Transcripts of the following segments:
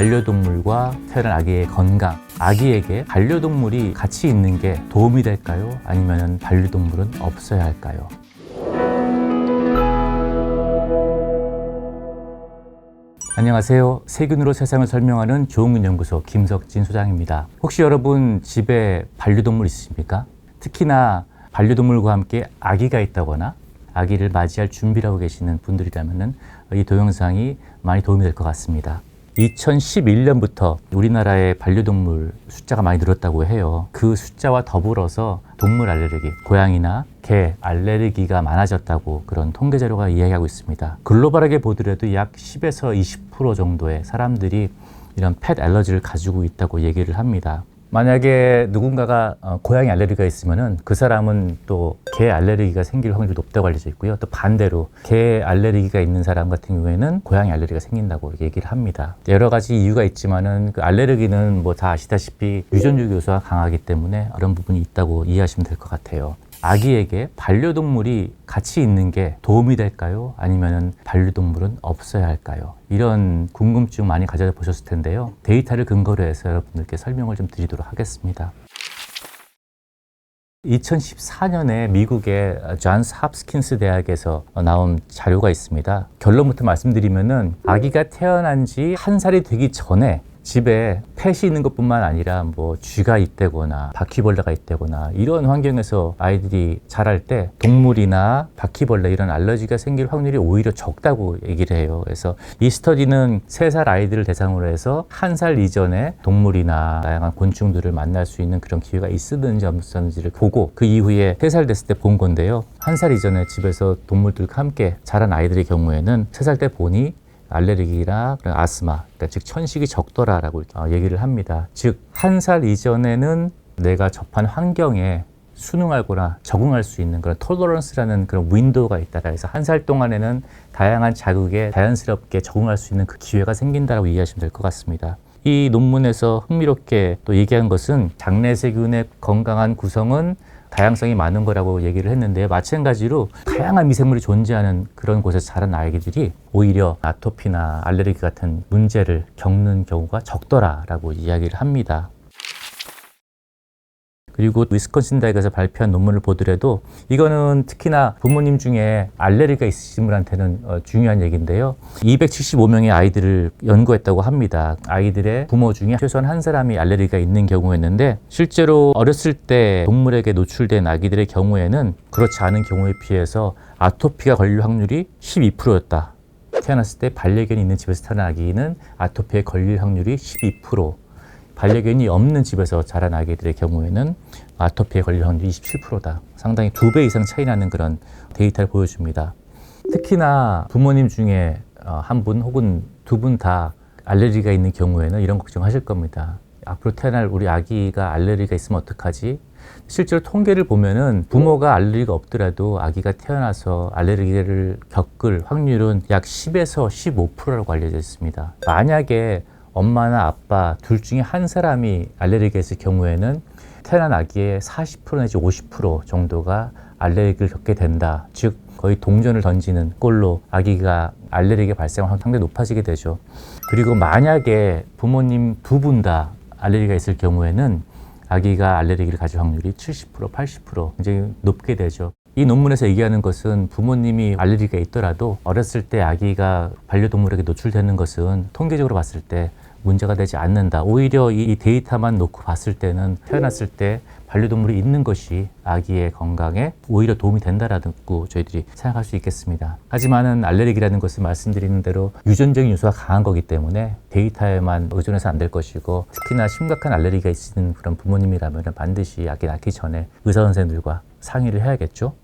반려동물과 태어난 아기의 건강, 아기에게 반려동물이 같이 있는 게 도움이 될까요? 아니면 반려동물은 없어야 할까요? 안녕하세요. 세균으로 세상을 설명하는 조응근연구소 김석진 소장입니다. 혹시 여러분 집에 반려동물 있으십니까? 특히나 반려동물과 함께 아기가 있다거나 아기를 맞이할 준비를 하고 계시는 분들이라면 이 동영상이 많이 도움이 될 것 같습니다. 2011년부터 우리나라의 반려동물 숫자가 많이 늘었다고 해요. 그 숫자와 더불어서 동물 알레르기, 고양이나 개 알레르기가 많아졌다고 그런 통계 자료가 이야기하고 있습니다. 글로벌하게 보더라도 약 10에서 20% 정도의 사람들이 이런 펫 알러지를 가지고 있다고 얘기를 합니다. 만약에 누군가가 고양이 알레르기가 있으면은 그 사람은 또 개 알레르기가 생길 확률이 높다고 알려져 있고요. 또 반대로 개 알레르기가 있는 사람 같은 경우에는 고양이 알레르기가 생긴다고 얘기를 합니다. 여러 가지 이유가 있지만은 그 알레르기는 뭐 다 아시다시피 유전적 요소가 강하기 때문에 그런 부분이 있다고 이해하시면 될 것 같아요. 아기에게 반려동물이 같이 있는 게 도움이 될까요? 아니면 반려동물은 없어야 할까요? 이런 궁금증 많이 가져보셨을 텐데요. 데이터를 근거로 해서 여러분들께 설명을 좀 드리도록 하겠습니다. 2014년에 미국의 존스 홉킨스 대학에서 나온 자료가 있습니다. 결론부터 말씀드리면은 아기가 태어난 지 1살이 되기 전에 집에 펫이 있는 것뿐만 아니라 뭐 쥐가 있다거나 바퀴벌레가 있다거나 이런 환경에서 아이들이 자랄 때 동물이나 바퀴벌레 이런 알러지가 생길 확률이 오히려 적다고 얘기를 해요. 그래서 이 스터디는 3살 아이들을 대상으로 해서 1살 이전에 동물이나 다양한 곤충들을 만날 수 있는 그런 기회가 있었는지 없었는지를 보고 그 이후에 3살 됐을 때 본 건데요. 1살 이전에 집에서 동물들과 함께 자란 아이들의 경우에는 3살 때 보니 알레르기나 아스마, 그러니까 즉 천식이 적더라라고 얘기를 합니다. 즉 1살 이전에는 내가 접한 환경에 순응하거나 적응할 수 있는 그런 톨러런스라는 그런 윈도우가 있다라 해서 1살 동안에는 다양한 자극에 자연스럽게 적응할 수 있는 그 기회가 생긴다라고 이해하시면 될 것 같습니다. 이 논문에서 흥미롭게 또 얘기한 것은 장내세균의 건강한 구성은 다양성이 많은 거라고 얘기를 했는데 마찬가지로 다양한 미생물이 존재하는 그런 곳에서 자란 아이들이 오히려 아토피나 알레르기 같은 문제를 겪는 경우가 적더라라고 이야기를 합니다. 그리고 위스콘신 대학에서 발표한 논문을 보더라도 이거는 특히나 부모님 중에 알레르기가 있으신 분한테는 중요한 얘기인데요. 275명의 아이들을 연구했다고 합니다. 아이들의 부모 중에 최소한 한 사람이 알레르기가 있는 경우였는데 실제로 어렸을 때 동물에게 노출된 아기들의 경우에는 그렇지 않은 경우에 비해서 아토피가 걸릴 확률이 12%였다. 태어났을 때 반려견이 있는 집에서 태어난 아기는 아토피에 걸릴 확률이 12%. 반려견이 없는 집에서 자란 아기들의 경우에는 아토피에 걸릴 확률이 27%다. 상당히 2배 이상 차이 나는 그런 데이터를 보여줍니다. 특히나 부모님 중에 한 분 혹은 2분 다 알레르기가 있는 경우에는 이런 걱정하실 겁니다. 앞으로 태어날 우리 아기가 알레르기가 있으면 어떡하지? 실제로 통계를 보면은 부모가 알레르기가 없더라도 아기가 태어나서 알레르기를 겪을 확률은 약 10에서 15%라고 알려져 있습니다. 만약에 엄마나 아빠 둘 중에 한 사람이 알레르기가 있을 경우에는 태어난 아기의 40% 내지 50% 정도가 알레르기를 겪게 된다. 즉 거의 동전을 던지는 꼴로 아기가 알레르기가 발생할 확률이 상당히 높아지게 되죠. 그리고 만약에 부모님 2분 다 알레르기가 있을 경우에는 아기가 알레르기를 가질 확률이 70%, 80% 굉장히 높게 되죠. 이 논문에서 얘기하는 것은 부모님이 알레르기가 있더라도 어렸을 때 아기가 반려동물에게 노출되는 것은 통계적으로 봤을 때 문제가 되지 않는다. 오히려 이 데이터만 놓고 봤을 때는 태어났을 때 반려동물이 있는 것이 아기의 건강에 오히려 도움이 된다라고 저희들이 생각할 수 있겠습니다. 하지만은 알레르기라는 것은 말씀드리는 대로 유전적인 요소가 강한 거기 때문에 데이터에만 의존해서 안 될 것이고 특히나 심각한 알레르기가 있는 그런 부모님이라면 반드시 아기 낳기 전에 의사 선생님들과 상의를 해야겠죠.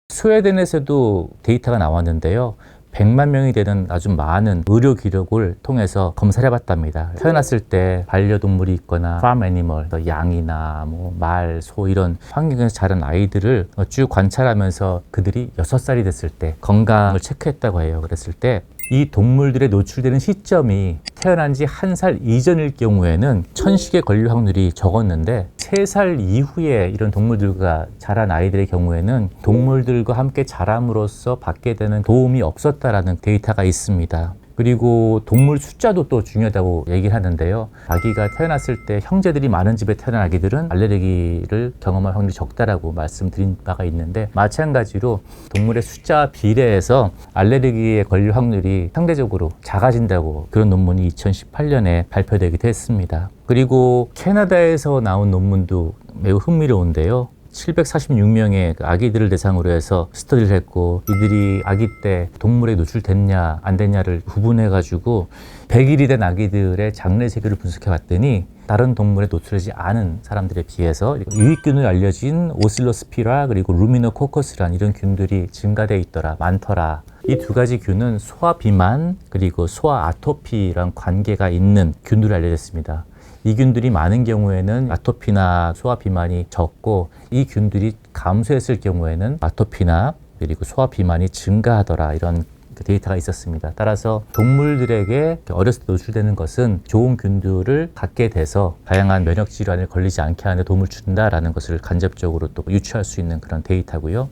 스웨덴에서도 데이터가 나왔는데요. 100만 명이 되는 아주 많은 의료 기록을 통해서 검사를 해봤답니다. 태어났을 때 반려동물이 있거나 farm animal, 양이나 말, 소 이런 환경에서 자란 아이들을 쭉 관찰하면서 그들이 6살이 됐을 때 건강을 체크했다고 해요. 그랬을 때 이 동물들에 노출되는 시점이 태어난 지 1살 이전일 경우에는 천식에 걸릴 확률이 적었는데 3살 이후에 이런 동물들과 자란 아이들의 경우에는 동물들과 함께 자람으로써 받게 되는 도움이 없었다라는 데이터가 있습니다. 그리고 동물 숫자도 또 중요하다고 얘기를 하는데요. 아기가 태어났을 때 형제들이 많은 집에 태어난 아기들은 알레르기를 경험할 확률이 적다라고 말씀드린 바가 있는데, 마찬가지로 동물의 숫자 비례해서 알레르기에 걸릴 확률이 상대적으로 작아진다고 그런 논문이 2018년에 발표되기도 했습니다. 그리고 캐나다에서 나온 논문도 매우 흥미로운데요. 746명의 아기들을 대상으로 해서 스터디를 했고, 이들이 아기 때 동물에 노출됐냐 안 됐냐를 구분해가지고 100일이 된 아기들의 장내 세균을 분석해 봤더니 다른 동물에 노출하지 않은 사람들에 비해서 유익균으로 알려진 오실로스피라 그리고 루미노코커스란 이런 균들이 증가되어 있더라, 많더라. 이 두 가지 균은 소아 비만 그리고 소아 아토피랑 관계가 있는 균으로 알려졌습니다. 이 균들이 많은 경우에는 아토피나 소아 비만이 적고, 이 균들이 감소했을 경우에는 아토피나 그리고 소아 비만이 증가하더라, 이런 데이터가 있었습니다. 따라서 동물들에게 어렸을 때 노출되는 것은 좋은 균들을 갖게 돼서 다양한 면역 질환에 걸리지 않게 하는 데 도움을 준다라는 것을 간접적으로 또 유추할 수 있는 그런 데이터고요.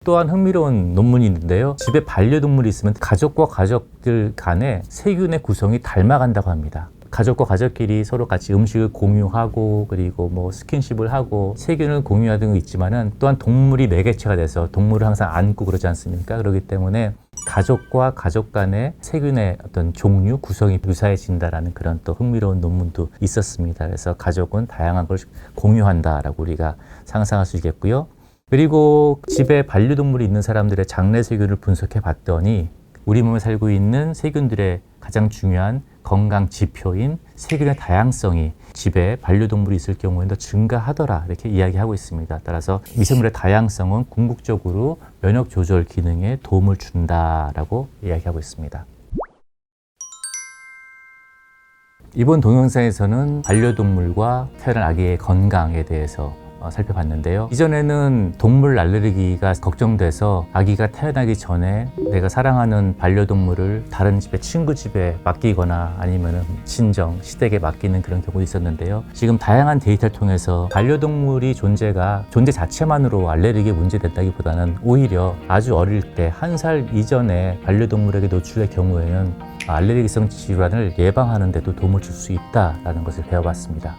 또한 흥미로운 논문이 있는데요. 집에 반려동물이 있으면 가족과 가족들 간에 세균의 구성이 닮아간다고 합니다. 가족과 가족끼리 서로 같이 음식을 공유하고 그리고 뭐 스킨십을 하고 세균을 공유하는 거 있지만은, 또한 동물이 매개체가 돼서 동물을 항상 안고 그러지 않습니까? 그렇기 때문에 가족과 가족 간의 세균의 어떤 종류, 구성이 유사해진다라는 그런 또 흥미로운 논문도 있었습니다. 그래서 가족은 다양한 걸 공유한다라고 우리가 상상할 수 있겠고요. 그리고 집에 반려동물이 있는 사람들의 장내 세균을 분석해 봤더니 우리 몸에 살고 있는 세균들의 가장 중요한 건강 지표인 세균의 다양성이 집에 반려동물이 있을 경우에는 더 증가하더라, 이렇게 이야기하고 있습니다. 따라서 미생물의 다양성은 궁극적으로 면역 조절 기능에 도움을 준다라고 이야기하고 있습니다. 이번 동영상에서는 반려동물과 태어난 아기의 건강에 대해서 살펴봤는데요. 이전에는 동물 알레르기가 걱정돼서 아기가 태어나기 전에 내가 사랑하는 반려동물을 다른 집에, 친구 집에 맡기거나 아니면 친정, 시댁에 맡기는 그런 경우도 있었는데요. 지금 다양한 데이터를 통해서 반려동물이 존재 자체만으로 알레르기에 문제됐다기보다는 오히려 아주 어릴 때 1살 이전에 반려동물에게 노출될 경우에는 알레르기성 질환을 예방하는 데도 도움을 줄 수 있다는 것을 배워봤습니다.